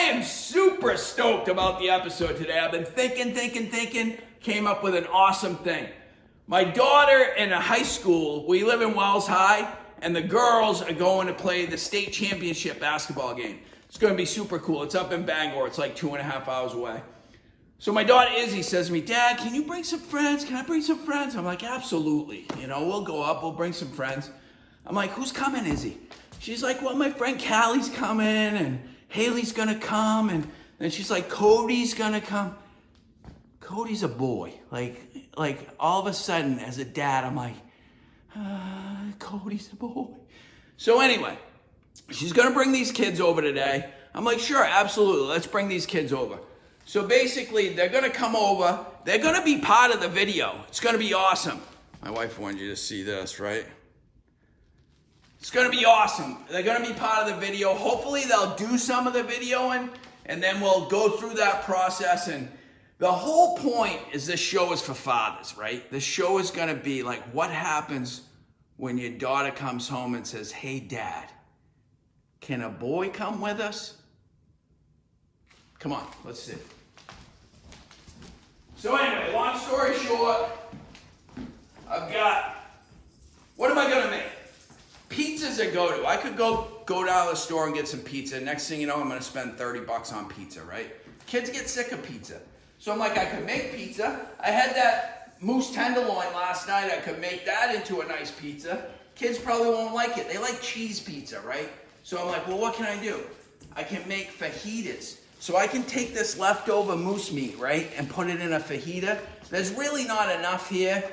am super stoked about the episode today. I've been thinking, came up with an awesome thing. My daughter in a high school, we live in Wells High, and the girls are going to play the state championship basketball game. It's going to be super cool. It's up in Bangor. It's like 2.5 hours away. So my daughter Izzy says to me, Dad, can you bring some friends? Can I bring some friends? I'm like, absolutely. You know, we'll go up, we'll bring some friends. I'm like, who's coming, Izzy? She's like, well, my friend Callie's coming, and Haley's gonna come, and then she's like, Cody's gonna come. Cody's a boy. Like all of a sudden, as a dad, I'm like, Cody's a boy. So anyway, she's gonna bring these kids over today. I'm like, sure, absolutely, let's bring these kids over. So basically, they're gonna come over. They're gonna be part of the video. It's gonna be awesome. My wife wanted you to see this, right? It's gonna be awesome. They're gonna be part of the video. Hopefully they'll do some of the videoing, and then we'll go through that process. And the whole point is this show is for fathers, right? The show is gonna be like, what happens when your daughter comes home and says, hey, Dad, can a boy come with us? Come on, let's see. So anyway, long story short, I've got, what am I gonna make? Pizza's a go-to. I could go down to the store and get some pizza. Next thing you know, I'm gonna spend $30 on pizza, right? Kids get sick of pizza. So I'm like, I could make pizza. I had that moose tenderloin last night. I could make that into a nice pizza. Kids probably won't like it. They like cheese pizza, right? So I'm like, well, what can I do? I can make fajitas. So I can take this leftover moose meat, right, and put it in a fajita. There's really not enough here.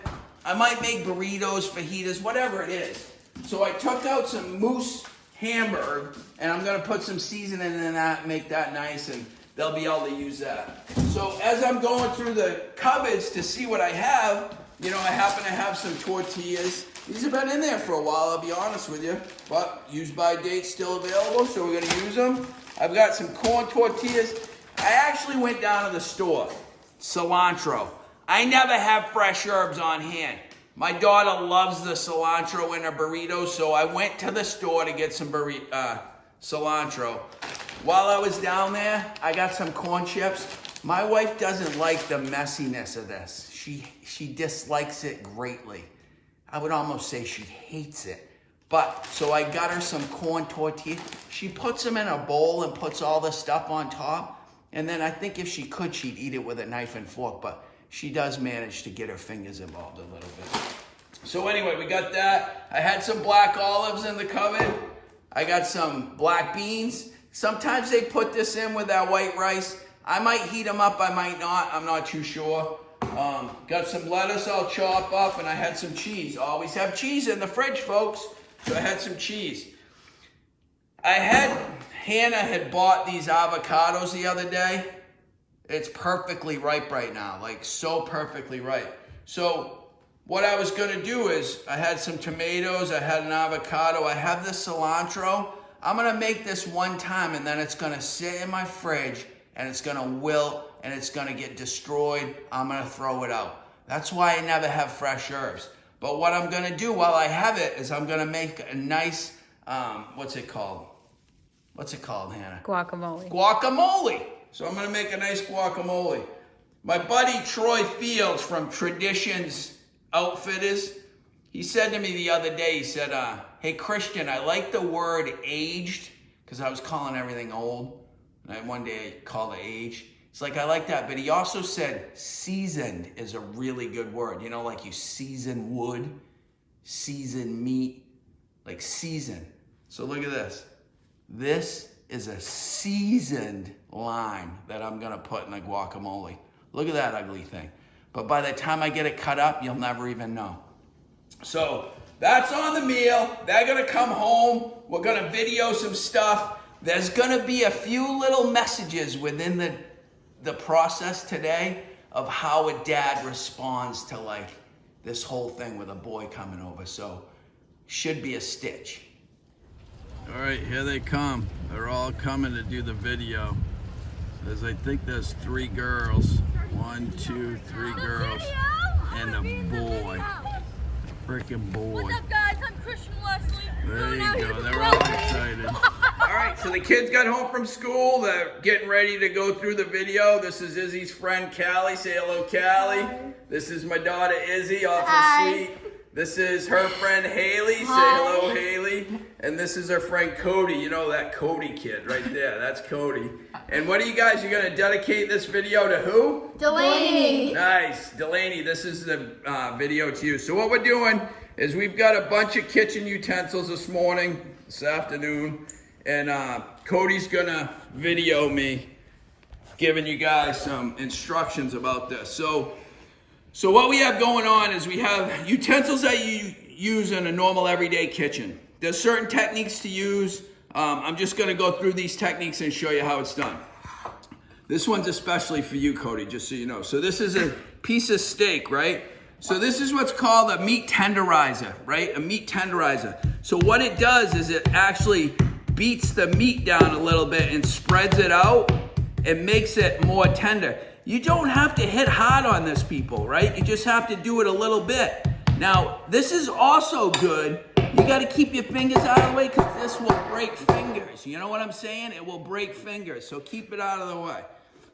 I might make burritos, fajitas, whatever it is. So I took out some moose hamburger, and I'm gonna put some seasoning in that, make that nice, and they'll be able to use that. So as I'm going through the cupboards to see what I have, you know, I happen to have some tortillas. These have been in there for a while, I'll be honest with you, but use by date still available, so we're gonna use them. I've got some corn tortillas. I actually went down to the store. Cilantro. I never have fresh herbs on hand. My daughter loves the cilantro in her burritos, so I went to the store to get some cilantro. While I was down there, I got some corn chips. My wife doesn't like the messiness of this. She dislikes it greatly. I would almost say she hates it. But, so I got her some corn tortillas. She puts them in a bowl and puts all the stuff on top. And then I think if she could, she'd eat it with a knife and fork. But she does manage to get her fingers involved a little bit. So anyway, we got that. I had some black olives in the cupboard. I got some black beans. Sometimes they put this in with that white rice. I might heat them up, I might not. I'm not too sure. Got some lettuce I'll chop up, and I had some cheese. Always have cheese in the fridge, folks. So I had some cheese. Hannah had bought these avocados the other day. It's perfectly ripe right now, like so perfectly ripe. So what I was gonna do is, I had some tomatoes, I had an avocado, I have the cilantro. I'm gonna make this one time, and then it's gonna sit in my fridge, and it's gonna wilt, and it's gonna get destroyed. I'm gonna throw it out. That's why I never have fresh herbs. But what I'm gonna do while I have it is I'm gonna make a nice, what's it called? What's it called, Hannah? Guacamole. Guacamole. So I'm gonna make a nice guacamole. My buddy Troy Fields from Traditions Outfitters, he said to me the other day, he said, hey Christian, I like the word aged, because I was calling everything old. And one day I called it aged. It's like, I like that, but he also said seasoned is a really good word. You know, like you season wood, season meat, like season. So look at this. This is a seasoned lime that I'm gonna put in the guacamole. Look at that ugly thing. But by the time I get it cut up, you'll never even know. So that's on the meal. They're gonna come home. We're gonna video some stuff. There's gonna be a few little messages within the process today of how a dad responds to like this whole thing with a boy coming over. So should be a stitch. All right, here they come. They're all coming to do the video. As I think there's 3 girls. 1, 2, 3 girls. And a boy. A freaking boy. What's up, guys? I'm Christian Wesley. There you go. They're all excited. All right, So the kids got home from school. They're getting ready to go through the video. This is Izzy's friend Callie. Say hello, Callie. Hi. This is my daughter Izzy, awful sweet. This is her friend Haley. Say hello, Haley. And this is her friend Cody. You know that Cody kid right there. That's Cody. And what are you guys? You're gonna dedicate this video to who? Delaney. Nice, Delaney. This is the video to you. So what we're doing is we've got a bunch of kitchen utensils this afternoon, and Cody's gonna video me, giving you guys some instructions about this. So what we have going on is we have utensils that you use in a normal everyday kitchen. There's certain techniques to use. I'm just gonna go through these techniques and show you how it's done. This one's especially for you, Cody, just so you know. So this is a piece of steak, right? So this is what's called a meat tenderizer, right? A meat tenderizer. So what it does is it actually beats the meat down a little bit and spreads it out. It makes it more tender. You don't have to hit hard on this, people, right? You just have to do it a little bit. Now, this is also good. You got to keep your fingers out of the way because this will break fingers. You know what I'm saying? It will break fingers, so keep it out of the way.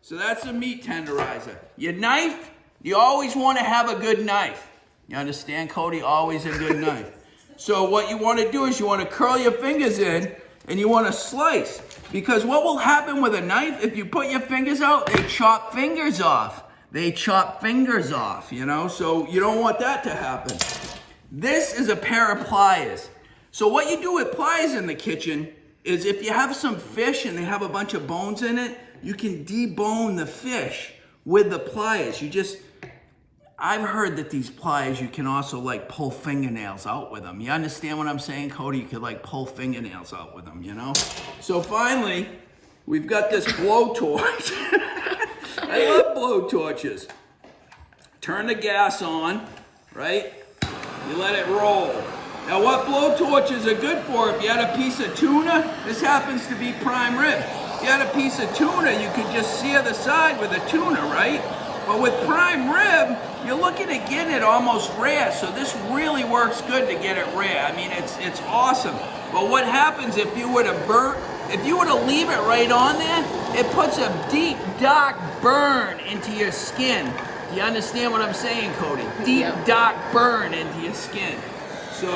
So that's a meat tenderizer. Your knife, you always want to have a good knife. You understand, Cody? Always a good knife. So what you want to do is you want to curl your fingers in and you want to slice. Because what will happen with a knife, if you put your fingers out, they chop fingers off. They chop fingers off, you know? So you don't want that to happen. This is a pair of pliers. So what you do with pliers in the kitchen is if you have some fish and they have a bunch of bones in it, you can debone the fish with the pliers. I've heard that these pliers, you can also like pull fingernails out with them. You understand what I'm saying, Cody? You could like pull fingernails out with them, you know? So finally, we've got this blowtorch. I love blowtorches. Turn the gas on, right? You let it roll. Now what blowtorches are good for, if you had a piece of tuna, this happens to be prime rib. If you had a piece of tuna, you could just sear the side with a tuna, right? But with prime rib, you're looking at getting it almost rare, so this really works good to get it rare. I mean, it's awesome. But what happens if you were to leave it right on there, it puts a deep, dark burn into your skin. Do you understand what I'm saying, Cody? Deep, dark burn into your skin. So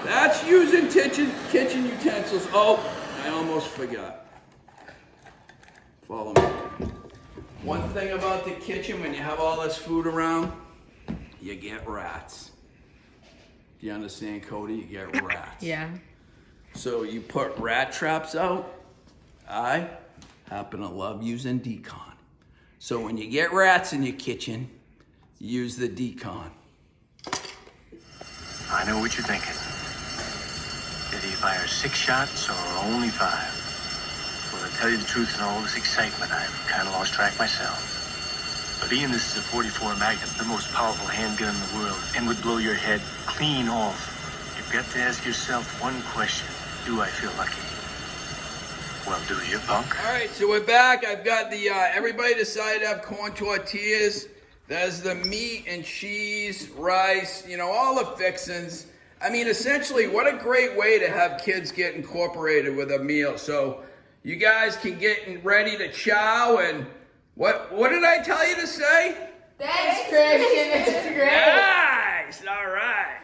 that's using kitchen utensils. Oh, I almost forgot. Follow me. One thing about the kitchen, when you have all this food around, you get rats. Do you understand, Cody? You get rats. Yeah. So you put rat traps out. I happen to love using decon. So when you get rats in your kitchen, use the decon. I know what you're thinking. Did he fire 6 shots or only 5? Well, to tell you the truth, in all this excitement, I've kind of lost track myself. But Ian, this is a 44 Magnum, the most powerful handgun in the world, and would blow your head clean off. You've got to ask yourself one question. Do I feel lucky? Well, do you, punk? All right, so we're back. I've got the, everybody decided to have corn tortillas. There's the meat and cheese, rice, you know, all the fixings. I mean, essentially, what a great way to have kids get incorporated with a meal. So you guys can get ready to chow, and what did I tell you to say? Thanks, Christian. It's great. Nice. All right.